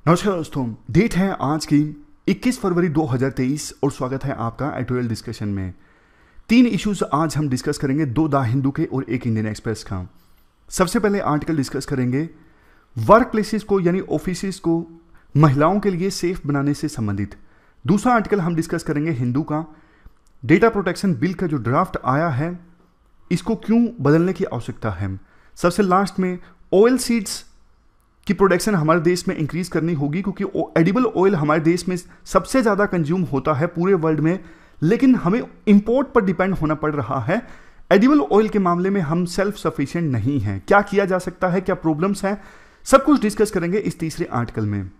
नमस्कार दोस्तों, डेट है आज की 21 फरवरी 2023 और स्वागत है आपका एडिटोरियल डिस्कशन में। 3 इश्यूज आज हम डिस्कस करेंगे, 2 द हिंदू के और 1 इंडियन एक्सप्रेस का। सबसे पहले आर्टिकल डिस्कस करेंगे वर्क प्लेसेस को यानी ऑफिसेस को महिलाओं के लिए सेफ बनाने से संबंधित। दूसरा आर्टिकल हम डिस्कस करेंगे हिंदू का, डेटा प्रोटेक्शन बिल का जो ड्राफ्ट आया है इसको क्यों बदलने की आवश्यकता है। सबसे लास्ट में ऑयल सीड्स की प्रोडक्शन हमारे देश में इंक्रीज करनी होगी, क्योंकि एडिबल ऑयल हमारे देश में सबसे ज़्यादा कंज्यूम होता है पूरे वर्ल्ड में, लेकिन हमें इंपोर्ट पर डिपेंड होना पड़ रहा है। एडिबल ऑयल के मामले में हम सेल्फ सफिशिएंट नहीं हैं। क्या किया जा सकता है, क्या प्रॉब्लम्स हैं, सब कुछ डिस्कस करेंगे इस तीसरे आर्टिकल में।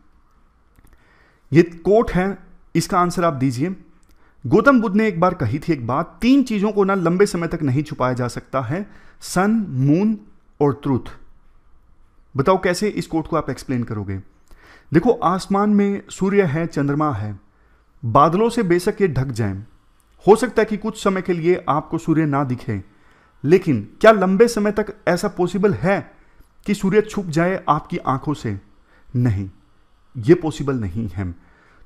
ये कोट है, इसका आंसर आप दीजिए। गौतम बुद्ध ने एक बार कही थी एक बात, 3 चीज़ों को ना लंबे समय तक नहीं छुपाया जा सकता है, सन, मून और ट्रूथ। बताओ कैसे इस कोट को आप एक्सप्लेन करोगे। देखो, आसमान में सूर्य है, चंद्रमा है, बादलों से बेशक ये ढक जाएं, हो सकता है कि कुछ समय के लिए आपको सूर्य ना दिखे, लेकिन क्या लंबे समय तक ऐसा पॉसिबल है कि सूर्य छुप जाए आपकी आंखों से? नहीं, ये पॉसिबल नहीं है।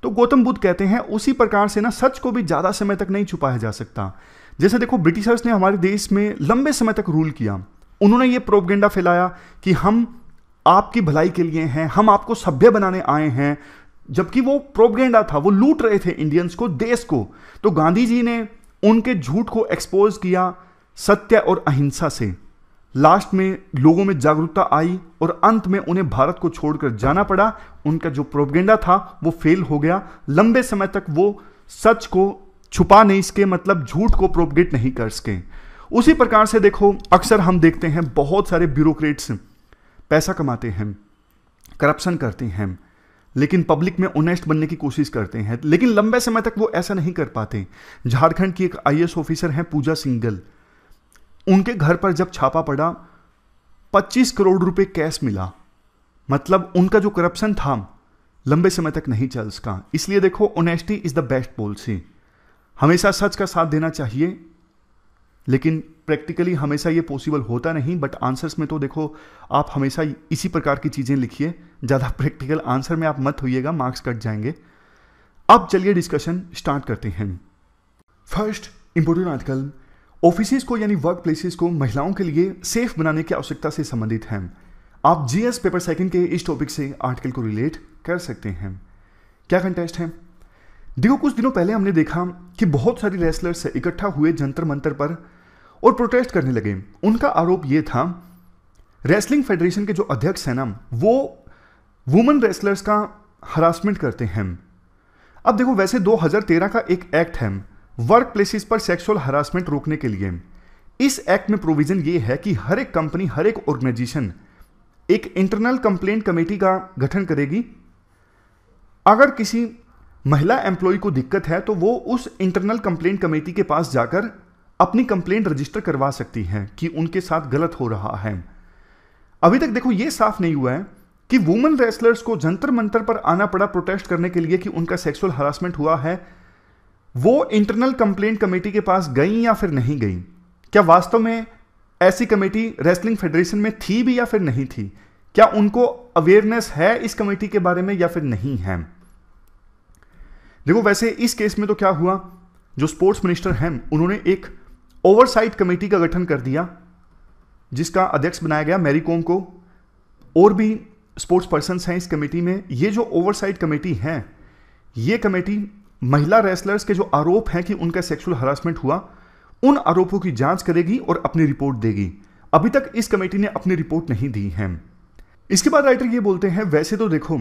तो गौतम बुद्ध कहते हैं उसी प्रकार से ना सच को भी ज्यादा समय तक नहीं छुपाया जा सकता। जैसे देखो, ब्रिटिशर्स ने हमारे देश में लंबे समय तक रूल किया, उन्होंने ये प्रोपेगेंडा फैलाया कि हम आपकी भलाई के लिए हैं, हम आपको सभ्य बनाने आए हैं, जबकि वो प्रोपेगेंडा था, वो लूट रहे थे इंडियंस को, देश को। तो गांधी जी ने उनके झूठ को एक्सपोज किया सत्य और अहिंसा से। लास्ट में लोगों में जागरूकता आई और अंत में उन्हें भारत को छोड़कर जाना पड़ा। उनका जो प्रोपेगेंडा था वो फेल हो गया। लंबे समय तक वो सच को छुपा नहीं सके, मतलब झूठ को प्रोपेगेट नहीं कर सके। उसी प्रकार से देखो, अक्सर हम देखते हैं बहुत सारे ब्यूरोक्रेट्स पैसा कमाते हैं, करप्शन करते हैं, लेकिन पब्लिक में ऑनेस्ट बनने की कोशिश करते हैं, लेकिन लंबे समय तक वो ऐसा नहीं कर पाते। झारखंड की एक आईएएस ऑफिसर हैं पूजा सिंघल, उनके घर पर जब छापा पड़ा 25 करोड़ रुपए कैश मिला, मतलब उनका जो करप्शन था लंबे समय तक नहीं चल सका। इसलिए देखो, honesty is the best policy. हमेशा सच का साथ देना चाहिए, लेकिन प्रैक्टिकली हमेशा ये पॉसिबल होता नहीं। बट आंसर्स में तो देखो, आप हमेशा इसी प्रकार की चीज़ें लिखिए, ज़्यादा प्रैक्टिकल आंसर में आप मत होइएगा, मार्क्स कट जाएंगे। अब चलिए डिस्कशन स्टार्ट करते हैं। फर्स्ट इंपोर्टेंट आर्टिकल, ऑफिसेज को यानी वर्क प्लेसेस को महिलाओं के लिए सेफ बनाने की आवश्यकता से संबंधित है। आप जीएस पेपर सेकंड के इस टॉपिक से आर्टिकल को रिलेट कर सकते हैं। क्या कंटेस्ट है? देखो, कुछ दिनों पहले हमने देखा कि बहुत सारी रेसलर्स इकट्ठा हुए जंतर मंतर पर और प्रोटेस्ट करने लगे। उनका आरोप यह था, रेसलिंग फेडरेशन के जो अध्यक्ष हैं ना, वो वुमेन रेसलर्स का हरासमेंट करते हैं। अब देखो, वैसे 2013 का एक एक्ट है वर्क प्लेसेस पर सेक्सुअल हरासमेंट रोकने के लिए। इस एक्ट में प्रोविजन ये है कि हर एक कंपनी, हर एक ऑर्गेनाइजेशन एक इंटरनल कंप्लेंट कमेटी का गठन करेगी। अगर किसी महिला एम्प्लॉय को दिक्कत है तो वो उस इंटरनल कंप्लेंट कमेटी के पास जाकर अपनी कंप्लेंट रजिस्टर करवा सकती है कि उनके साथ गलत हो रहा है। अभी तक देखो, ये साफ नहीं हुआ है कि वुमेन रेसलर्स को जंतर मंतर पर आना पड़ा प्रोटेस्ट करने के लिए कि उनका सेक्सुअल हरासमेंट हुआ है। वो इंटरनल कंप्लेंट कमेटी के पास गई या फिर नहीं गई? क्या वास्तव में ऐसी कमेटी रेसलिंग फेडरेशन में थी भी या फिर नहीं थी? क्या उनको अवेयरनेस है इस कमेटी के बारे में या फिर नहीं है? देखो, वैसे इस केस में तो क्या हुआ, जो स्पोर्ट्स मिनिस्टर हैं उन्होंने एक ओवरसाइट कमेटी का गठन कर दिया, जिसका अध्यक्ष बनाया गया मैरी कॉम को। और भी स्पोर्ट्स पर्सन्स हैं इस कमेटी में। ये जो ओवरसाइट कमेटी है, ये कमेटी महिला रेसलर्स के जो आरोप हैं कि उनका सेक्सुअल हरासमेंट हुआ, उन आरोपों की जांच करेगी और अपनी रिपोर्ट देगी। अभी तक इस कमेटी ने अपनी रिपोर्ट नहीं दी है। इसके बाद राइटर ये बोलते हैं, वैसे तो देखो,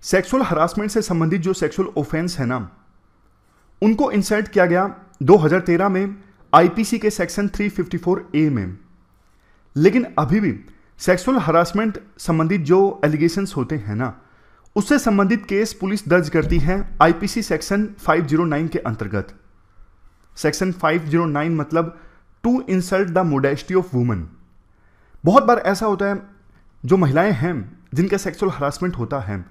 सेक्सुअल हरासमेंट से संबंधित जो सेक्सुअल ऑफेंस है ना, उनको इंसर्ट किया गया 2013 में आईपीसी के सेक्शन 354A में। लेकिन अभी भी सेक्सुअल हरासमेंट संबंधित जो एलिगेशंस होते हैं ना, उससे संबंधित केस पुलिस दर्ज करती है आईपीसी सेक्शन 509 के अंतर्गत। सेक्शन 509 मतलब to insult the modesty of woman. बहुत बार ऐसा होता है, जो महिलाएं हैं जिनका सेक्सुअल हरासमेंट होता है,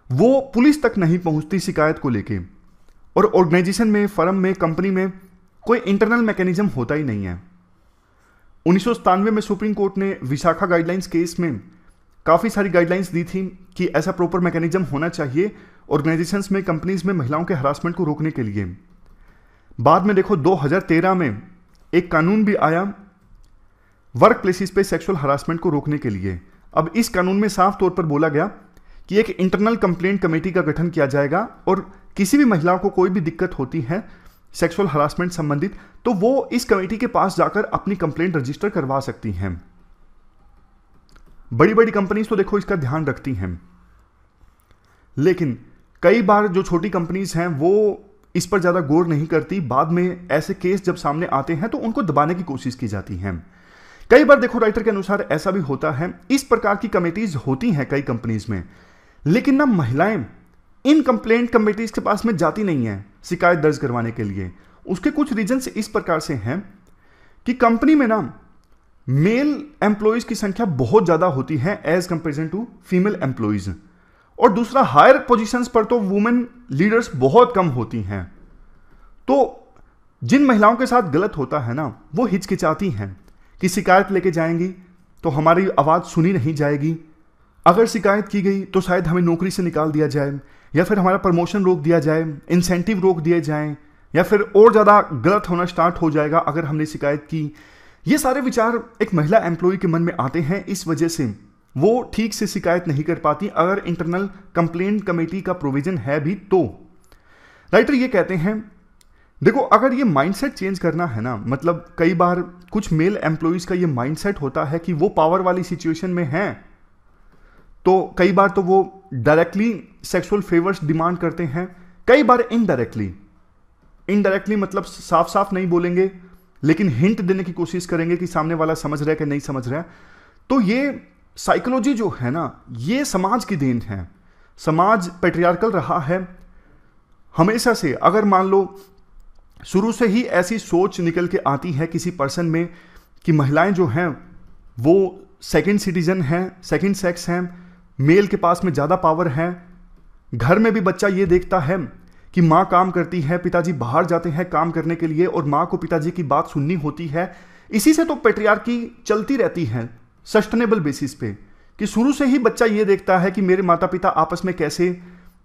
वो पुलिस तक नहीं पहुंचती शिकायत को लेके, और ऑर्गेनाइजेशन में, फर्म में, कंपनी में कोई इंटरनल मैकेनिज्म होता ही नहीं है। 1997 में सुप्रीम कोर्ट ने विशाखा गाइडलाइंस केस में काफ़ी सारी गाइडलाइंस दी थी कि ऐसा प्रॉपर मैकेनिज्म होना चाहिए ऑर्गेनाइजेशंस में, कंपनीज में महिलाओं के हरासमेंट को रोकने के लिए। बाद में देखो 2013 में एक कानून भी आया वर्क प्लेसेस पे सेक्सुअल हरासमेंट को रोकने के लिए। अब इस कानून में साफ तौर पर बोला गया कि एक इंटरनल कंप्लेंट कमेटी का गठन किया जाएगा और किसी भी महिलाओं को कोई भी दिक्कत होती है सेक्सुअल हरासमेंट संबंधित तो वो इस कमेटी के पास जाकर अपनी कंप्लेंट रजिस्टर करवा सकती हैं। बड़ी बड़ी कंपनीज तो देखो इसका ध्यान रखती हैं, लेकिन कई बार जो छोटी कंपनीज हैं वो इस पर ज्यादा गौर नहीं करती। बाद में ऐसे केस जब सामने आते हैं तो उनको दबाने की कोशिश की जाती है। कई बार देखो राइटर के अनुसार ऐसा भी होता है, इस प्रकार की कमेटीज होती हैं कई कंपनीज में, लेकिन ना महिलाएं इन कंप्लेंट कमेटीज के पास में जाती नहीं है शिकायत दर्ज करवाने के लिए। उसके कुछ रीजंस इस प्रकार से हैं कि कंपनी में ना मेल एम्प्लॉइज की संख्या बहुत ज्यादा होती है as comparison to female employees, और दूसरा हायर पोजीशंस पर तो वुमेन लीडर्स बहुत कम होती हैं। तो जिन महिलाओं के साथ गलत होता है ना वो हिचकिचाती हैं कि शिकायत लेके जाएंगी तो हमारी आवाज सुनी नहीं जाएगी, अगर शिकायत की गई तो शायद हमें नौकरी से निकाल दिया जाए, या फिर हमारा प्रमोशन रोक दिया जाए, इंसेंटिव रोक दिए जाएं, या फिर और ज़्यादा गलत होना स्टार्ट हो जाएगा अगर हमने शिकायत की। ये सारे विचार एक महिला एम्प्लॉय के मन में आते हैं, इस वजह से वो ठीक से शिकायत नहीं कर पाती अगर इंटरनल कंप्लेंट कमेटी का प्रोविजन है भी तो। राइटर ये कहते हैं देखो अगर ये माइंडसेट चेंज करना है ना, मतलब कई बार कुछ मेल एम्प्लॉइज का ये माइंडसेट होता है कि वो पावर वाली सिचुएशन में हैं, तो कई बार तो वो डायरेक्टली सेक्सुअल फेवर्स डिमांड करते हैं, कई बार इनडायरेक्टली मतलब साफ साफ नहीं बोलेंगे लेकिन हिंट देने की कोशिश करेंगे कि सामने वाला समझ रहा है कि नहीं समझ रहा है। तो ये साइकोलॉजी जो है ना ये समाज की देन है, समाज पैट्रियार्कल रहा है हमेशा से। अगर मान लो शुरू से ही ऐसी सोच निकल के आती है किसी पर्सन में कि महिलाएं जो हैं वो सेकंड सिटीजन हैं, सेकंड सेक्स हैं, मेल के पास में ज़्यादा पावर है, घर में भी बच्चा ये देखता है कि माँ काम करती है, पिताजी बाहर जाते हैं काम करने के लिए और माँ को पिताजी की बात सुननी होती है। इसी से तो पैट्रियार्की चलती रहती है सस्टेनेबल बेसिस पे कि शुरू से ही बच्चा ये देखता है कि मेरे माता पिता आपस में कैसे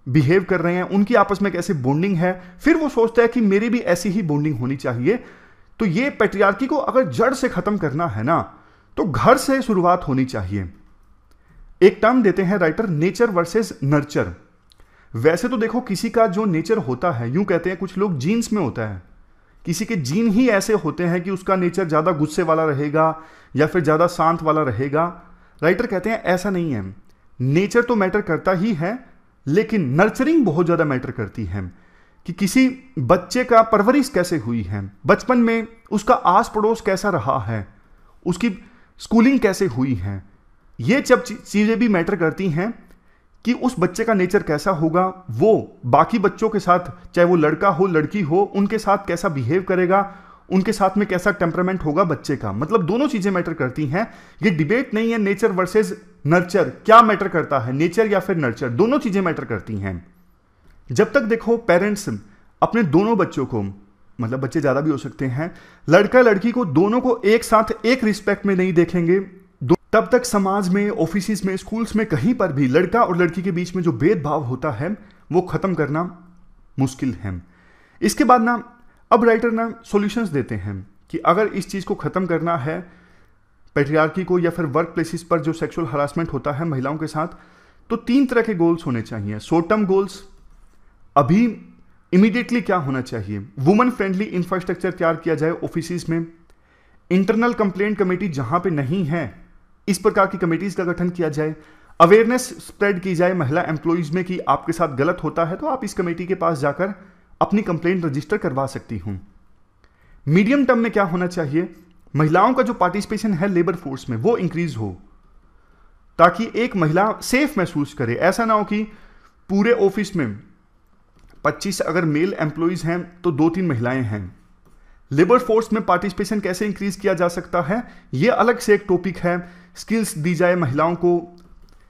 बिहेव कर रहे हैं, उनकी आपस में कैसे बॉन्डिंग है, फिर वो सोचता है कि मेरी भी ऐसी ही बॉन्डिंग होनी चाहिए। तो ये पैट्रियार्की को अगर जड़ से खत्म करना है ना तो घर से शुरुआत होनी चाहिए। एक टर्म देते हैं राइटर नेचर वर्सेस नर्चर। वैसे तो देखो किसी का जो नेचर होता है, यूं कहते हैं कुछ लोग जीन्स में होता है, किसी के जीन ही ऐसे होते हैं कि उसका नेचर ज्यादा गुस्से वाला रहेगा या फिर ज्यादा शांत वाला रहेगा। राइटर कहते हैं ऐसा नहीं है, नेचर तो मैटर करता ही है लेकिन नर्चरिंग बहुत ज्यादा मैटर करती है कि किसी बच्चे का परवरिश कैसे हुई है, बचपन में उसका आस पड़ोस कैसा रहा है, उसकी स्कूलिंग कैसे हुई है, ये सब चीजें भी मैटर करती हैं कि उस बच्चे का नेचर कैसा होगा, वो बाकी बच्चों के साथ चाहे वो लड़का हो लड़की हो उनके साथ कैसा बिहेव करेगा, उनके साथ में कैसा टेम्परामेंट होगा बच्चे का। मतलब दोनों चीजें मैटर करती हैं। ये डिबेट नहीं है नेचर वर्सेस नर्चर, क्या मैटर करता है नेचर या फिर नर्चर, दोनों चीजें मैटर करती हैं। जब तक देखो पेरेंट्स अपने दोनों बच्चों को, मतलब बच्चे ज्यादा भी हो सकते हैं, लड़का लड़की को दोनों को एक साथ एक रिस्पेक्ट में नहीं देखेंगे, तब तक समाज में, ऑफिस में, स्कूल्स में, कहीं पर भी लड़का और लड़की के बीच में जो भेदभाव होता है वो खत्म करना मुश्किल है। इसके बाद ना अब राइटर ना सॉल्यूशंस देते हैं कि अगर इस चीज को खत्म करना है पैट्रियार्की को या फिर वर्क प्लेसेस पर जो सेक्सुअल हरासमेंट होता है महिलाओं के साथ, तो 3 तरह के गोल्स होने चाहिए। शॉर्ट टर्म गोल्स, अभी इमीडिएटली क्या होना चाहिए, वुमेन फ्रेंडली इंफ्रास्ट्रक्चर तैयार किया जाए ऑफिस में, इंटरनल कंप्लेंट कमेटी जहां पे नहीं है इस प्रकार की कमेटीज का गठन किया जाए, अवेयरनेस स्प्रेड की जाए महिला एम्प्लॉइज में कि आपके साथ गलत होता है तो आप इस कमेटी के पास जाकर अपनी कंप्लेंट रजिस्टर करवा सकती हूं। मीडियम टर्म में क्या होना चाहिए, महिलाओं का जो पार्टिसिपेशन है लेबर फोर्स में वो इंक्रीज हो ताकि एक महिला सेफ महसूस करे। ऐसा ना हो कि पूरे ऑफिस में 25 अगर मेल एम्प्लॉइज हैं तो 2-3 महिलाएं हैं। लेबर फोर्स में पार्टिसिपेशन कैसे इंक्रीज किया जा सकता है यह अलग से एक टॉपिक है। स्किल्स दी जाए महिलाओं को,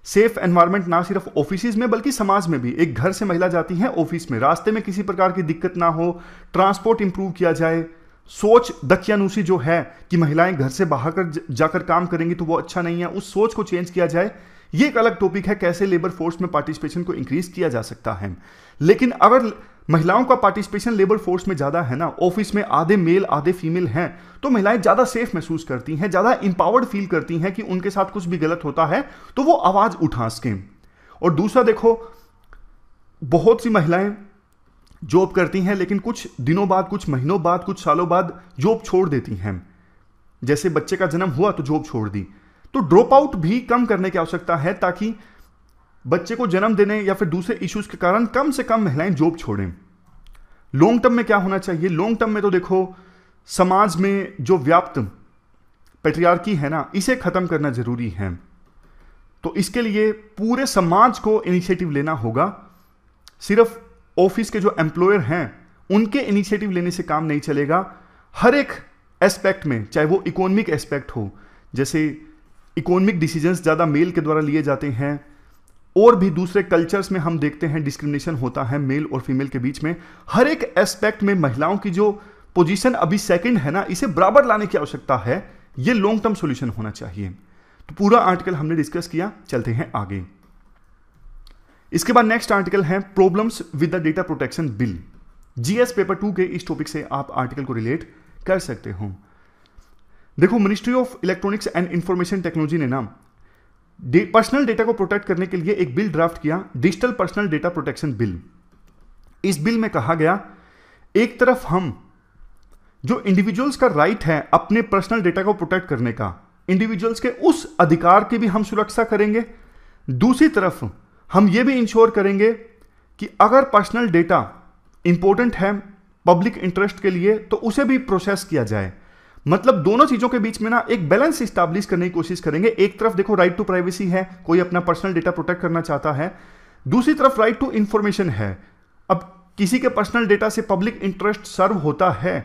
सेफ एनवायरनमेंट ना सिर्फ ऑफिस में बल्कि समाज में भी। एक घर से महिला जाती है ऑफिस में, रास्ते में किसी प्रकार की दिक्कत ना हो, ट्रांसपोर्ट इंप्रूव किया जाए। सोच दकियानूसी जो है कि महिलाएं घर से बाहर जाकर काम करेंगी तो वो अच्छा नहीं है, उस सोच को चेंज किया जाए। ये एक अलग टॉपिक है, कैसे लेबर फोर्स में पार्टिसिपेशन को इंक्रीज किया जा सकता है। लेकिन अगर महिलाओं का पार्टिसिपेशन लेबर फोर्स में ज्यादा है ना, ऑफिस में आधे मेल आधे फीमेल हैं, तो महिलाएं ज्यादा सेफ महसूस करती हैं, ज्यादा इंपावर्ड फील करती हैं कि उनके साथ कुछ भी गलत होता है तो वो आवाज उठा सकें। और दूसरा देखो, बहुत सी महिलाएं जॉब करती हैं लेकिन कुछ दिनों बाद, कुछ महीनों बाद, कुछ सालों बाद जॉब छोड़ देती हैं। जैसे बच्चे का जन्म हुआ तो जॉब छोड़ दी। तो ड्रॉप आउट भी कम करने की आवश्यकता है ताकि बच्चे को जन्म देने या फिर दूसरे इश्यूज के कारण कम से कम महिलाएं जॉब छोड़ें। लॉन्ग टर्म में क्या होना चाहिए? लॉन्ग टर्म में तो देखो, समाज में जो व्याप्त पैट्रियार्की है ना, इसे खत्म करना जरूरी है। तो इसके लिए पूरे समाज को इनिशिएटिव लेना होगा। सिर्फ ऑफिस के जो एम्प्लॉयर हैं उनके इनिशिएटिव लेने से काम नहीं चलेगा। हर एक एस्पेक्ट में, चाहे वो इकोनॉमिक एस्पेक्ट हो, जैसे इकोनॉमिक डिसीजंस ज़्यादा मेल के द्वारा लिए जाते हैं, और भी दूसरे कल्चर्स में हम देखते हैं डिस्क्रिमिनेशन होता है मेल और फीमेल के बीच में। हर एक एस्पेक्ट में महिलाओं की जो पोजीशन अभी सेकंड है ना, इसे बराबर लाने की आवश्यकता है। ये लॉन्ग टर्म सॉल्यूशन होना चाहिए। तो पूरा आर्टिकल हमने डिस्कस किया, चलते हैं आगे। इसके बाद नेक्स्ट आर्टिकल है problems with the data protection bill. GS paper 2 के इस टॉपिक से आप आर्टिकल को रिलेट कर सकते हो। देखो, ministry of electronics and information technology ने ना पर्सनल डेटा को प्रोटेक्ट करने के लिए एक बिल ड्राफ्ट किया, digital personal data protection bill. इस बिल में कहा गया, एक तरफ हम जो इंडिविजुअल्स का राइट है अपने पर्सनल डेटा को प्रोटेक्ट करने का, इंडिविजुअल्स के उस अधिकार की भी हम सुरक्षा करेंगे। दूसरी तरफ हम ये भी इंश्योर करेंगे कि अगर पर्सनल डेटा इंपॉर्टेंट है पब्लिक इंटरेस्ट के लिए तो उसे भी प्रोसेस किया जाए। मतलब दोनों चीजों के बीच में ना एक बैलेंस स्टैब्लिश करने की कोशिश करेंगे। एक तरफ देखो राइट टू प्राइवेसी है, कोई अपना पर्सनल डेटा प्रोटेक्ट करना चाहता है, दूसरी तरफ राइट टू इंफॉर्मेशन है। अब किसी के पर्सनल डेटा से पब्लिक इंटरेस्ट सर्व होता है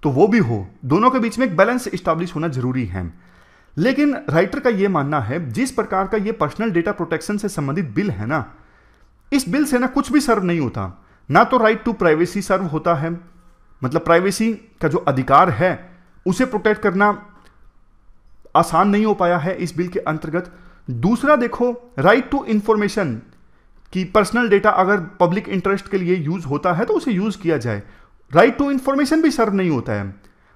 तो वो भी हो, दोनों के बीच में एक बैलेंस स्टैब्लिश होना जरूरी है। लेकिन राइटर का यह मानना है, जिस प्रकार का यह पर्सनल डेटा प्रोटेक्शन से संबंधित बिल है ना, इस बिल से ना कुछ भी सर्व नहीं होता। ना तो राइट टू प्राइवेसी सर्व होता है, मतलब प्राइवेसी का जो अधिकार है उसे प्रोटेक्ट करना आसान नहीं हो पाया है इस बिल के अंतर्गत। दूसरा देखो, राइट टू इंफॉर्मेशन कि पर्सनल डेटा अगर पब्लिक इंटरेस्ट के लिए यूज होता है तो उसे यूज किया जाए, राइट टू इंफॉर्मेशन भी सर्व नहीं होता है।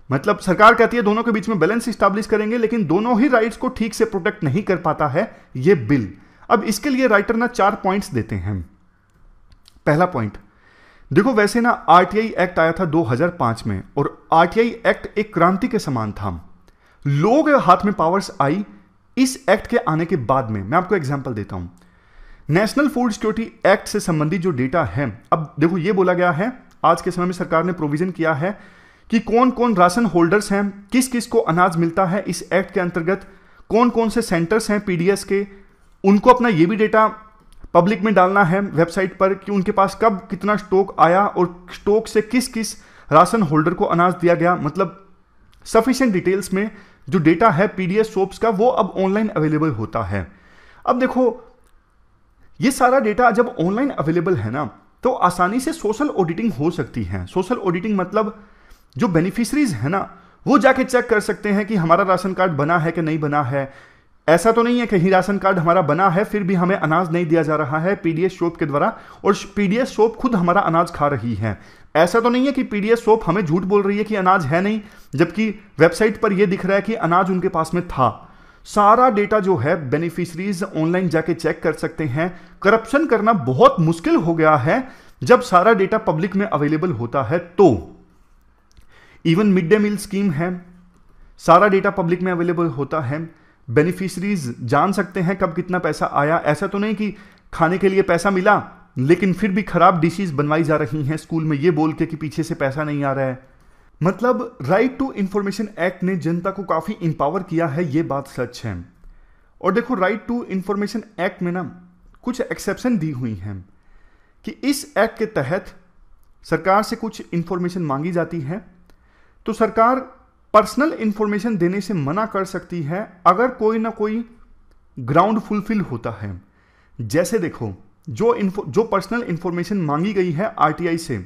मतलब सरकार कहती है दोनों के बीच में बैलेंस स्टैब्लिश करेंगे, लेकिन दोनों ही राइट्स को ठीक से प्रोटेक्ट नहीं कर पाता है ये बिल। अब इसके लिए राइटर ना 4 पॉइंट्स देते हैं। पहला पॉइंट देखो, वैसे ना आरटीआई एक्ट आया था 2005 में, और आरटीआई एक्ट एक क्रांति के समान था। लोगों के हाथ में पावर्स आई इस एक्ट के आने के बाद में। मैं आपको एग्जांपल देता हूं। नेशनल फूड सिक्योरिटी एक्ट से संबंधित जो डेटा है, अब देखो ये बोला गया है, आज के समय में सरकार ने प्रोविजन किया है कि कौन कौन राशन होल्डर्स हैं, किस किस को अनाज मिलता है इस एक्ट के अंतर्गत, कौन कौन से सेंटर्स हैं पीडीएस के, उनको अपना ये भी डेटा पब्लिक में डालना है वेबसाइट पर कि उनके पास कब कितना स्टॉक आया और स्टॉक से किस किस राशन होल्डर को अनाज दिया गया। मतलब सफिशिएंट डिटेल्स में जो डेटा है पीडीएस शॉप्स का, वो अब ऑनलाइन अवेलेबल होता है। अब देखो, ये सारा डेटा जब ऑनलाइन अवेलेबल है ना, तो आसानी से सोशल ऑडिटिंग हो सकती है। सोशल ऑडिटिंग मतलब जो बेनिफिशरीज है ना, वो जाके चेक कर सकते हैं कि हमारा राशन कार्ड बना है कि नहीं बना है। ऐसा तो नहीं है कि राशन कार्ड हमारा बना है फिर भी हमें अनाज नहीं दिया जा रहा है पीडीएस शॉप के द्वारा, और पीडीएस शॉप खुद हमारा अनाज खा रही है। ऐसा तो नहीं है कि पीडीएस शॉप हमें झूठ बोल रही है कि अनाज है नहीं, जबकि वेबसाइट पर यह दिख रहा है कि अनाज उनके पास में था। सारा डेटा जो है बेनिफिशरीज ऑनलाइन जाके चेक कर सकते हैं। करप्शन करना बहुत मुश्किल हो गया है जब सारा डेटा पब्लिक में अवेलेबल होता है। तो even mid day meal scheme है, सारा डेटा पब्लिक में अवेलेबल होता है। बेनिफिशरीज जान सकते हैं कब कितना पैसा आया। ऐसा तो नहीं कि खाने के लिए पैसा मिला लेकिन फिर भी खराब डिशेज बनवाई जा रही हैं स्कूल में ये बोल के कि पीछे से पैसा नहीं आ रहा है। मतलब राइट टू इंफॉर्मेशन एक्ट ने जनता को काफी इंपावर किया है, ये बात सच है। और देखो, राइट टू इंफॉर्मेशन एक्ट में ना कुछ एक्सेप्शन दी हुई हैं कि इस एक्ट के तहत सरकार से कुछ इंफॉर्मेशन मांगी जाती है तो सरकार पर्सनल इंफॉर्मेशन देने से मना कर सकती है अगर कोई ना कोई ग्राउंड फुलफिल होता है। जैसे देखो, जो पर्सनल इंफॉर्मेशन मांगी गई है आरटीआई से,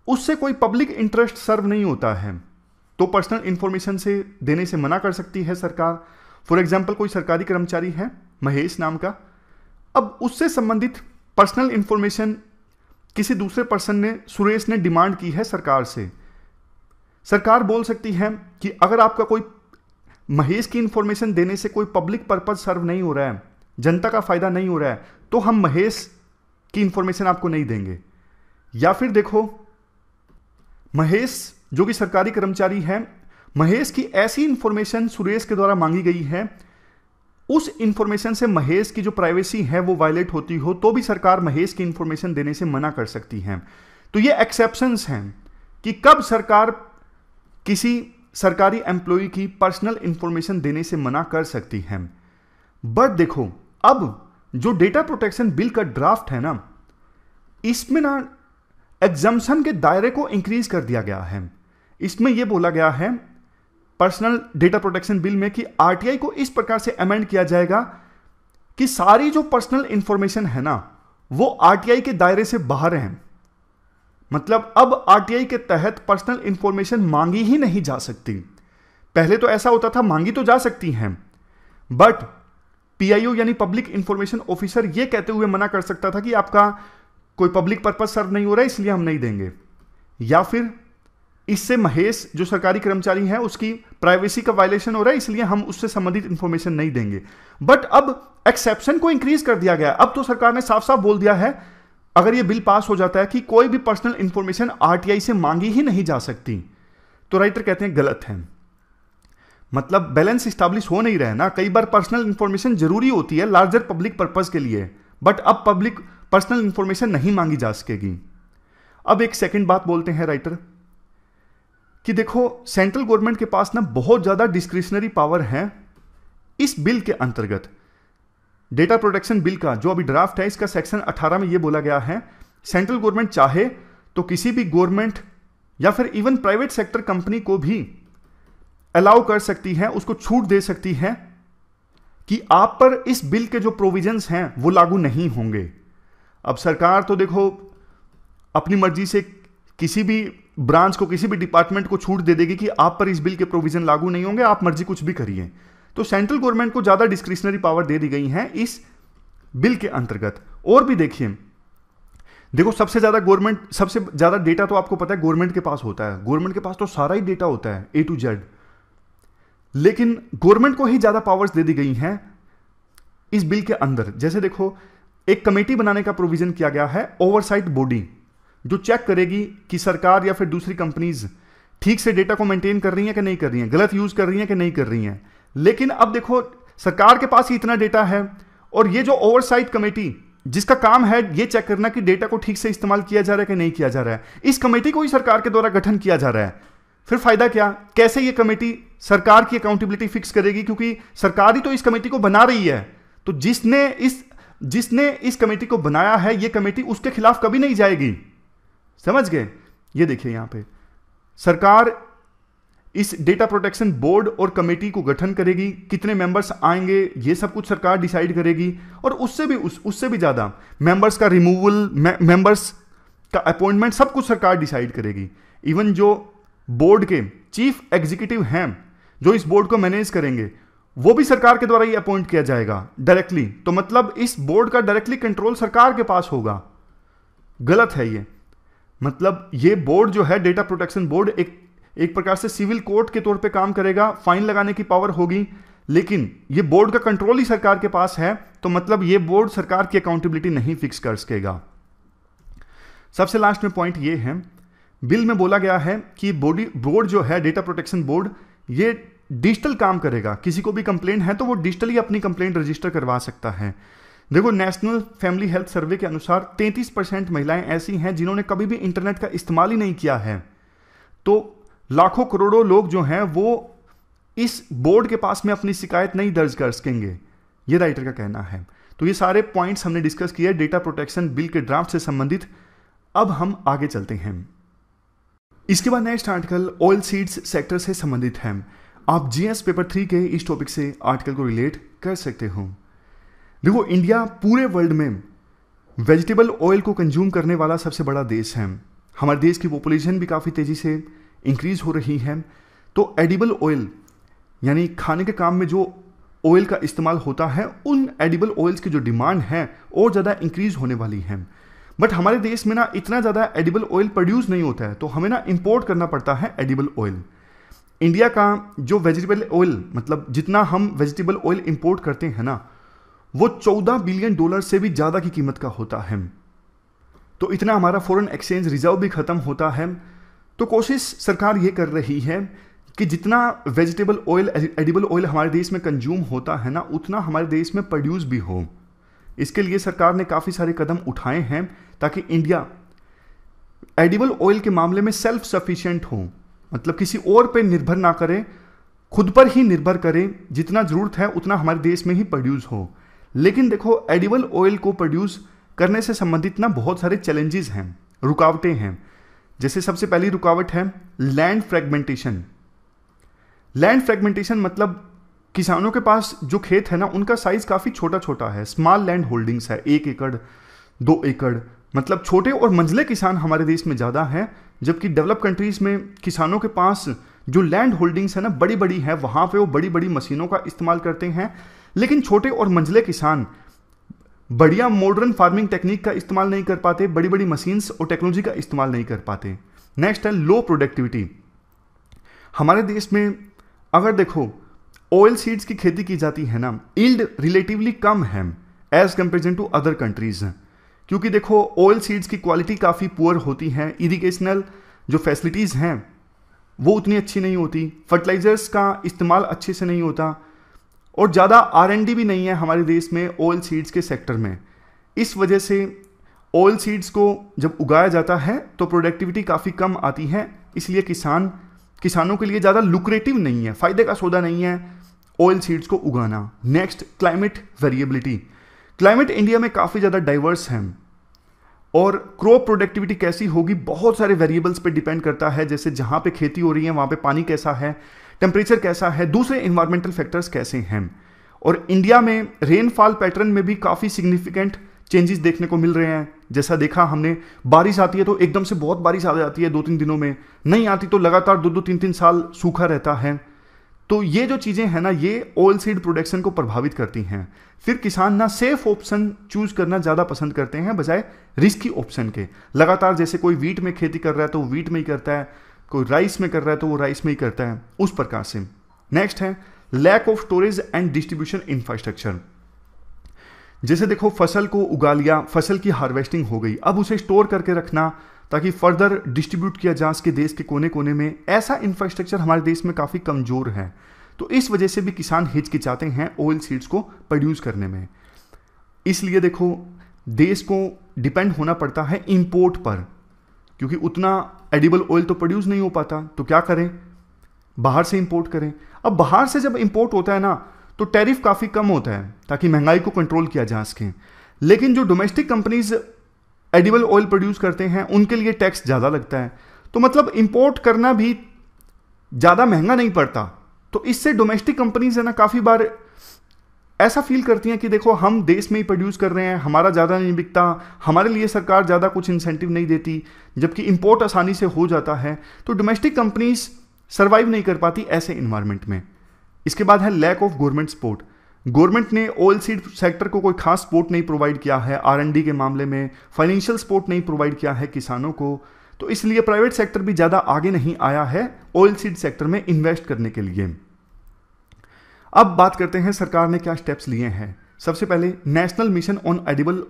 उससे कोई पब्लिक इंटरेस्ट सर्व नहीं होता है तो पर्सनल इंफॉर्मेशन से देने से मना कर सकती है सरकार। फॉर एग्जाम्पल, कोई सरकारी कर्मचारी है महेश नाम का। अब उससे संबंधित पर्सनल इंफॉर्मेशन किसी दूसरे पर्सन ने, सुरेश ने डिमांड की है सरकार से। सरकार बोल सकती है कि अगर आपका कोई महेश की इंफॉर्मेशन देने से कोई पब्लिक पर्पस सर्व नहीं हो रहा है, जनता का फायदा नहीं हो रहा है, तो हम महेश की इंफॉर्मेशन आपको नहीं देंगे। या फिर देखो, महेश जो कि सरकारी कर्मचारी है, महेश की ऐसी इंफॉर्मेशन सुरेश के द्वारा मांगी गई है, उस इंफॉर्मेशन से महेश की जो प्राइवेसी है वो वायलेट होती हो, तो भी सरकार महेश की इंफॉर्मेशन देने से मना कर सकती है। तो ये एक्सेप्शंस हैं कि कब सरकार किसी सरकारी एम्प्लॉय की पर्सनल इंफॉर्मेशन देने से मना कर सकती है। बट देखो, अब जो डेटा प्रोटेक्शन बिल का ड्राफ्ट है ना, इसमें ना एग्जम्पशन के दायरे को इंक्रीज कर दिया गया है। इसमें यह बोला गया है पर्सनल डेटा प्रोटेक्शन बिल में कि आरटीआई को इस प्रकार से अमेंड किया जाएगा कि सारी जो पर्सनल इंफॉर्मेशन है ना, वो आरटीआई के दायरे से बाहर है। मतलब अब आरटीआई के तहत पर्सनल इंफॉर्मेशन मांगी ही नहीं जा सकती। पहले तो ऐसा होता था, मांगी तो जा सकती हैं, बट पीआईओ यानी पब्लिक इंफॉर्मेशन ऑफिसर ये कहते हुए मना कर सकता था कि आपका कोई पब्लिक पर्पस सर्व नहीं हो रहा है, इसलिए हम नहीं देंगे। या फिर इससे महेश जो सरकारी कर्मचारी है उसकी प्राइवेसी का वायलेशन हो रहा है, इसलिए हम उससे संबंधित इंफॉर्मेशन नहीं देंगे। बट अब एक्सेप्शन को इंक्रीज कर दिया गया। अब तो सरकार ने साफ साफ बोल दिया है, अगर यह बिल पास हो जाता है कि कोई भी पर्सनल इंफॉर्मेशन आरटीआई से मांगी ही नहीं जा सकती, तो राइटर कहते हैं गलत है। मतलब बैलेंस स्टैब्लिश हो नहीं रहा है ना। कई बार पर्सनल इंफॉर्मेशन जरूरी होती है लार्जर पब्लिक पर्पस के लिए, बट अब पब्लिक पर्सनल इंफॉर्मेशन नहीं मांगी जा सकेगी। अब एक सेकंड बात बोलते हैं राइटर कि देखो, सेंट्रल गवर्नमेंट के पास ना बहुत ज्यादा डिस्क्रिशनरी पावर है इस बिल के अंतर्गत। डेटा प्रोटेक्शन बिल का जो अभी ड्राफ्ट है, इसका सेक्शन 18 में यह बोला गया है, सेंट्रल गवर्नमेंट चाहे तो किसी भी गवर्नमेंट या फिर इवन प्राइवेट सेक्टर कंपनी को भी अलाउ कर सकती है, उसको छूट दे सकती है कि आप पर इस बिल के जो प्रोविजंस हैं वो लागू नहीं होंगे। अब सरकार तो देखो अपनी मर्जी से किसी भी ब्रांच को, किसी भी डिपार्टमेंट को छूट दे देगी कि आप पर इस बिल के प्रोविजन लागू नहीं होंगे, आप मर्जी कुछ भी करिए। तो सेंट्रल गवर्नमेंट को ज्यादा डिस्क्रिशनरी पावर दे दी गई है इस बिल के अंतर्गत। और भी देखिए, देखो सबसे ज्यादा डेटा तो आपको पता है गवर्नमेंट के पास होता है। गवर्नमेंट के पास तो सारा ही डेटा होता है A to Z, लेकिन गवर्नमेंट को ही ज्यादा पावर्स दे दी गई हैं इस बिल के अंदर। जैसे देखो, एक कमेटी बनाने का प्रोविजन किया गया है, ओवरसाइट बॉडी, जो चेक करेगी कि सरकार या फिर दूसरी कंपनीज ठीक से डेटा को मेंटेन कर रही हैं कि नहीं कर रही हैं, गलत यूज कर रही हैं कि नहीं कर रही हैं। लेकिन अब देखो, सरकार के पास ही इतना डेटा है, और ये जो ओवरसाइट कमेटी जिसका काम है ये चेक करना कि डेटा को ठीक से इस्तेमाल किया जा रहा है कि नहीं किया जा रहा है, इस कमेटी को ही सरकार के द्वारा गठन किया जा रहा है। फिर फायदा क्या? कैसे ये कमेटी सरकार की अकाउंटेबिलिटी फिक्स करेगी? क्योंकि सरकार ही तो इस कमेटी को बना रही है। तो जिसने इस कमेटी को बनाया है, ये कमेटी उसके खिलाफ कभी नहीं जाएगी। समझ गए? ये देखिए यहां पे सरकार इस डेटा प्रोटेक्शन बोर्ड और कमेटी को गठन करेगी, कितने मेंबर्स आएंगे ये सब कुछ सरकार डिसाइड करेगी, और उससे भी ज्यादा मेंबर्स का रिमूवल, मेंबर्स का अपॉइंटमेंट सब कुछ सरकार डिसाइड करेगी। इवन जो बोर्ड के चीफ एग्जीक्यूटिव हैं जो इस बोर्ड को मैनेज करेंगे, वो भी सरकार के द्वारा ही अपॉइंट किया जाएगा डायरेक्टली। तो मतलब इस बोर्ड का डायरेक्टली कंट्रोल सरकार के पास होगा। गलत है ये। मतलब ये बोर्ड जो है, डेटा प्रोटेक्शन बोर्ड, एक प्रकार से सिविल कोर्ट के तौर पे काम करेगा, फाइन लगाने की पावर होगी, लेकिन ये बोर्ड का कंट्रोल ही सरकार के पास है। तो मतलब ये बोर्ड सरकार की अकाउंटेबिलिटी नहीं फिक्स कर सकेगा। सबसे लास्ट में पॉइंट ये है, बिल में बोला गया है कि बोर्ड जो है, डेटा प्रोटेक्शन बोर्ड, ये डिजिटल काम करेगा। किसी को भी कंप्लेंट है तो वो डिजिटली अपनी कंप्लेंट रजिस्टर करवा सकता है। देखो, नेशनल फैमिली हेल्थ सर्वे के अनुसार 33% महिलाएं ऐसी हैं जिन्होंने कभी भी इंटरनेट का इस्तेमाल ही नहीं किया है। तो लाखों करोड़ों लोग जो हैं वो इस बोर्ड के पास में अपनी शिकायत नहीं दर्ज कर सकेंगे, ये राइटर का कहना है। तो ये सारे पॉइंट्स हमने डिस्कस किए डेटा प्रोटेक्शन बिल के ड्राफ्ट से संबंधित। अब हम आगे चलते हैं। इसके बाद next article oil seeds sector से संबंधित है। आप जीएस पेपर 3 के इस टॉपिक से आर्टिकल को रिलेट कर सकते हो। देखो, इंडिया पूरे वर्ल्ड में वेजिटेबल ऑयल को कंज्यूम करने वाला सबसे बड़ा देश है। हमारे देश की पॉपुलेशन भी काफ़ी तेज़ी से इंक्रीज हो रही है। तो एडिबल ऑयल यानी खाने के काम में जो ऑयल का इस्तेमाल होता है, उन एडिबल ऑयल्स की जो डिमांड है और ज़्यादा इंक्रीज होने वाली है। बट हमारे देश में ना इतना ज़्यादा एडिबल ऑयल प्रोड्यूस नहीं होता है, तो हमें ना इंपोर्ट करना पड़ता है एडिबल ऑयल। इंडिया का जो वेजिटेबल ऑयल, मतलब जितना हम वेजिटेबल ऑयल इंपोर्ट करते हैं ना, वो $14 बिलियन से भी ज़्यादा की कीमत का होता है। तो इतना हमारा फॉरेन एक्सचेंज रिजर्व भी ख़त्म होता है। तो कोशिश सरकार ये कर रही है कि जितना वेजिटेबल ऑयल, एडिबल ऑयल हमारे देश में कंज्यूम होता है ना, उतना हमारे देश में प्रोड्यूस भी हो। इसके लिए सरकार ने काफ़ी सारे कदम उठाए हैं ताकि इंडिया एडिबल ऑयल के मामले में सेल्फ सफिशिएंट हो, मतलब किसी और पे निर्भर ना करे, खुद पर ही निर्भर करे, जितना ज़रूरत है उतना हमारे देश में ही प्रोड्यूस हो। लेकिन देखो, एडिबल ऑयल को प्रोड्यूस करने से संबंधित ना बहुत सारे चैलेंजेस हैं, रुकावटें हैं। जैसे सबसे पहली रुकावट है लैंड फ्रेगमेंटेशन। लैंड फ्रेगमेंटेशन मतलब किसानों के पास जो खेत है ना, उनका साइज काफ़ी छोटा छोटा है, स्मॉल लैंड होल्डिंग्स है, 1 एकड़ 2 एकड़, मतलब छोटे और मंझले किसान हमारे देश में ज़्यादा हैं, जबकि डेवलप कंट्रीज़ में किसानों के पास जो लैंड होल्डिंग्स है ना बड़ी बड़ी है, वहाँ पे वो बड़ी बड़ी मशीनों का इस्तेमाल करते हैं। लेकिन छोटे और मंझले किसान बढ़िया मॉडर्न फार्मिंग टेक्निक का इस्तेमाल नहीं कर पाते, बड़ी बड़ी मशीन्स और टेक्नोलॉजी का इस्तेमाल नहीं कर पाते। नेक्स्ट है लो प्रोडक्टिविटी। हमारे देश में अगर देखो ऑयल सीड्स की खेती की जाती है ना, यील्ड रिलेटिवली कम है as comparison to other countries, क्योंकि देखो ऑयल सीड्स की क्वालिटी काफ़ी पुअर होती है, इरिगेशनल जो फैसिलिटीज़ हैं वो उतनी अच्छी नहीं होती, फर्टिलाइजर्स का इस्तेमाल अच्छे से नहीं होता, और ज़्यादा R&D भी नहीं है हमारे देश में ऑयल सीड्स के सेक्टर में। इस वजह से ऑयल सीड्स को जब उगाया जाता है तो प्रोडक्टिविटी काफ़ी कम आती है, इसलिए किसानों के लिए ज़्यादा लुक्रेटिव नहीं है, फ़ायदे का सौदा नहीं है ऑयल सीड्स को उगाना। Next, climate variability. Climate India में काफ़ी ज़्यादा डाइवर्स है और क्रॉप प्रोडक्टिविटी कैसी होगी बहुत सारे वेरिएबल्स पे डिपेंड करता है, जैसे जहाँ पे खेती हो रही है वहाँ पे पानी कैसा है, टेम्परेचर कैसा है, दूसरे इन्वायरमेंटल फैक्टर्स कैसे हैं। और इंडिया में रेनफॉल पैटर्न में भी काफ़ी सिग्निफिकेंट चेंजेस देखने को मिल रहे हैं। जैसा देखा हमने, बारिश आती है तो एकदम से बहुत बारिश आ जाती है 2-3 दिनों में, नहीं आती तो लगातार 2-2, 3-3 साल सूखा रहता है। तो ये जो चीज़ें हैं ना, ये ऑयल सीड प्रोडक्शन को प्रभावित करती हैं। फिर किसान ना सेफ ऑप्शन चूज करना ज़्यादा पसंद करते हैं बजाय रिस्की ऑप्शन के। लगातार जैसे कोई वीट में खेती कर रहा है तो वो वीट में ही करता है, कोई राइस में कर रहा है तो वो राइस में ही करता है, उस प्रकार से। नेक्स्ट है lack of storage and distribution infrastructure. जैसे देखो फसल को उगा लिया, फसल की हार्वेस्टिंग हो गई, अब उसे स्टोर करके रखना ताकि फर्दर डिस्ट्रीब्यूट किया जा सके देश के कोने कोने में, ऐसा इंफ्रास्ट्रक्चर हमारे देश में काफ़ी कमज़ोर है। तो इस वजह से भी किसान हिचकिचाते हैं ऑयल सीड्स को प्रोड्यूस करने में। इसलिए देखो देश को डिपेंड होना पड़ता है इंपोर्ट पर, क्योंकि उतना एडिबल ऑयल तो प्रोड्यूस नहीं हो पाता, तो क्या करें, बाहर से इंपोर्ट करें। अब बाहर से जब इंपोर्ट होता है ना तो टैरिफ काफ़ी कम होता है ताकि महंगाई को कंट्रोल किया जा सके। लेकिन जो domestic companies edible oil produce करते हैं उनके लिए टैक्स ज़्यादा लगता है, तो मतलब इंपोर्ट करना भी ज़्यादा महंगा नहीं पड़ता। तो इससे डोमेस्टिक कंपनीज है ना काफ़ी बार ऐसा फील करती हैं कि देखो हम देश में ही प्रोड्यूस कर रहे हैं, हमारा ज़्यादा नहीं बिकता, हमारे लिए सरकार ज़्यादा कुछ इंसेंटिव नहीं देती, जबकि इंपोर्ट आसानी से हो जाता है। तो डोमेस्टिक कंपनीज सर्वाइव नहीं कर पाती ऐसे इन्वायरमेंट में। इसके बाद है lack of government support. Government ने ऑयल सीड सेक्टर को कोई खास सपोर्ट नहीं प्रोवाइड किया है, R&D के मामले में फाइनेंशियल सपोर्ट नहीं प्रोवाइड किया है किसानों को, तो इसलिए प्राइवेट सेक्टर भी ज़्यादा आगे नहीं आया है ऑयल सीड सेक्टर में इन्वेस्ट करने के लिए। अब बात करते हैं सरकार ने क्या स्टेप्स लिए हैं। सबसे पहले national mission on edible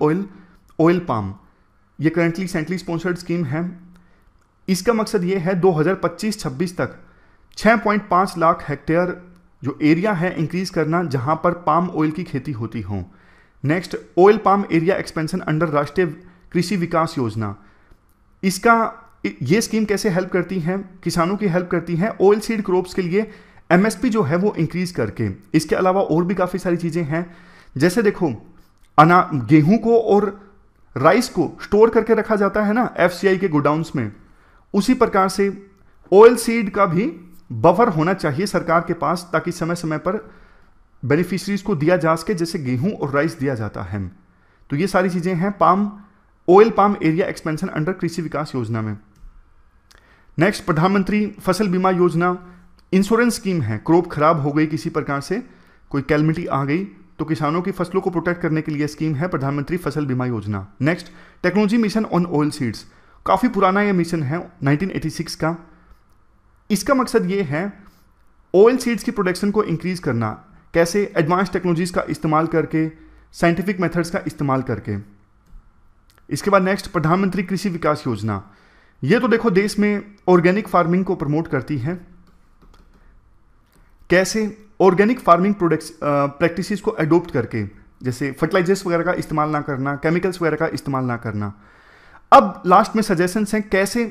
oil palm, ये करंटली सेंट्रली स्पॉन्सर्ड स्कीम है। इसका मकसद ये है 2025-26 तक 6.5 लाख हेक्टेयर जो एरिया है इंक्रीज करना जहां पर पाम ऑयल की खेती होती हो। Next, oil palm area expansion under राष्ट्रीय कृषि विकास योजना। ये स्कीम कैसे हेल्प करती है, किसानों की हेल्प करती है ऑयल सीड क्रॉप्स के लिए MSP जो है वो इंक्रीज करके। इसके अलावा और भी काफ़ी सारी चीज़ें हैं, जैसे देखो गेहूं को और राइस को स्टोर करके रखा जाता है ना FCI के गोडाउन्स में, उसी प्रकार से ऑयल सीड का भी बफर होना चाहिए सरकार के पास ताकि समय समय पर बेनिफिशरीज को दिया जा सके, जैसे गेहूं और राइस दिया जाता है। तो ये सारी चीज़ें हैं oil palm area expansion under कृषि विकास योजना में। नेक्स्ट, प्रधानमंत्री फसल बीमा योजना इंश्योरेंस स्कीम है। क्रॉप खराब हो गई किसी प्रकार से कोई कैलमिटी आ गई तो किसानों की फसलों को प्रोटेक्ट करने के लिए स्कीम है प्रधानमंत्री फसल बीमा योजना। Next, technology mission on oil seeds, काफ़ी पुराना ये मिशन है 1986 का। इसका मकसद ये है ऑयल सीड्स की प्रोडक्शन को इंक्रीज करना। कैसे? एडवांस टेक्नोलॉजीज का इस्तेमाल करके, साइंटिफिक मेथड्स का इस्तेमाल करके। इसके बाद नेक्स्ट, प्रधानमंत्री कृषि विकास योजना। ये तो देखो देश में ऑर्गेनिक फार्मिंग को प्रमोट करती है। कैसे? ऑर्गेनिक फार्मिंग प्रोडक्ट्स प्रैक्टिसेस को अडोप्ट करके, जैसे फर्टिलाइजर्स वगैरह का इस्तेमाल ना करना, केमिकल्स वगैरह का इस्तेमाल ना करना। अब लास्ट में सजेशंस हैं कैसे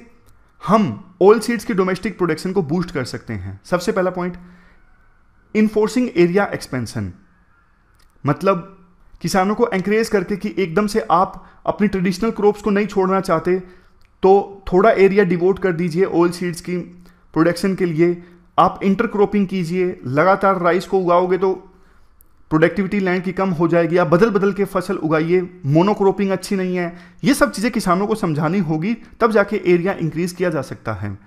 हम ऑयल सीड्स की डोमेस्टिक प्रोडक्शन को बूस्ट कर सकते हैं। सबसे पहला पॉइंट, इन्फोर्सिंग एरिया एक्सपेंशन, मतलब किसानों को एंकरेज करके कि एकदम से आप अपनी ट्रेडिशनल क्रॉप्स को नहीं छोड़ना चाहते तो थोड़ा एरिया डिवोट कर दीजिए ऑयल सीड्स की प्रोडक्शन के लिए। आप इंटरक्रॉपिंग कीजिए, लगातार राइस को उगाओगे तो प्रोडक्टिविटी लैंड की कम हो जाएगी। आप बदल बदल के फसल उगाइए, मोनोक्रॉपिंग अच्छी नहीं है। ये सब चीज़ें किसानों को समझानी होगी, तब जाके एरिया इंक्रीज किया जा सकता है।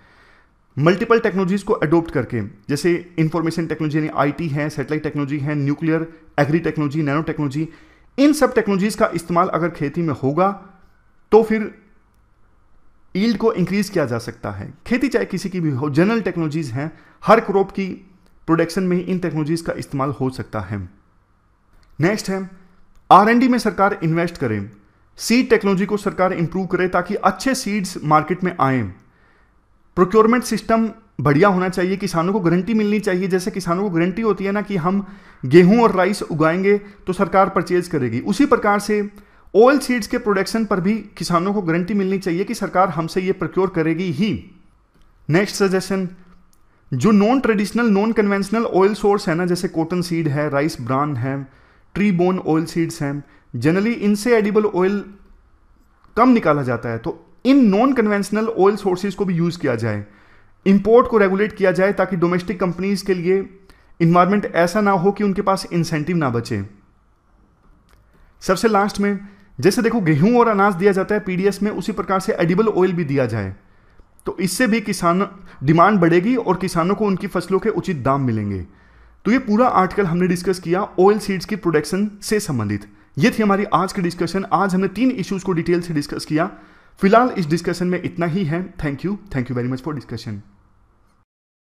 मल्टीपल टेक्नोलॉजीज को अडोप्ट करके, जैसे इंफॉर्मेशन टेक्नोलॉजी यानी आईटी है, सैटेलाइट टेक्नोलॉजी है, nuclear, agri technology, nano technology, इन सब टेक्नोलॉजीज का इस्तेमाल अगर खेती में होगा तो फिर यील्ड को इंक्रीज किया जा सकता है। खेती चाहे किसी की भी हो, जनरल टेक्नोलॉजीज हैं, हर क्रॉप की प्रोडक्शन में इन टेक्नोलॉजीज का इस्तेमाल हो सकता है। नेक्स्ट है, R&D में सरकार इन्वेस्ट करे, सीड टेक्नोलॉजी को सरकार इंप्रूव करे ताकि अच्छे सीड्स मार्केट में आए। प्रोक्योरमेंट सिस्टम बढ़िया होना चाहिए, किसानों को गारंटी मिलनी चाहिए। जैसे किसानों को गारंटी होती है ना कि हम गेहूं और राइस उगाएंगे तो सरकार परचेज करेगी, उसी प्रकार से ऑयल सीड्स के प्रोडक्शन पर भी किसानों को गारंटी मिलनी चाहिए कि सरकार हमसे ये प्रोक्योर करेगी ही। नेक्स्ट सजेशन, जो non traditional, non conventional oil source है ना, जैसे कॉटन सीड है, राइस ब्रान है, ट्री बोन ऑयल सीड्स हैं, जनरली इनसे एडिबल ऑयल कम निकाला जाता है, तो in non conventional oil sources को भी यूज़ किया जाए। इंपोर्ट को रेगुलेट किया जाए ताकि डोमेस्टिक कंपनीज के लिए इन्वायरमेंट ऐसा ना हो कि उनके पास इंसेंटिव ना बचे। सबसे लास्ट में, जैसे देखो गेहूं और अनाज दिया जाता है पीडीएस में, उसी प्रकार से एडिबल ऑयल भी दिया जाए, तो इससे भी किसान डिमांड बढ़ेगी और किसानों को उनकी फसलों के उचित दाम मिलेंगे। तो ये पूरा आर्टिकल हमने डिस्कस किया ऑयल सीड्स की प्रोडक्शन से संबंधित। ये थी हमारी आज की डिस्कशन। आज हमने 3 इश्यूज को डिटेल से डिस्कस किया। फिलहाल इस डिस्कशन में इतना ही है। Thank you very much for discussion.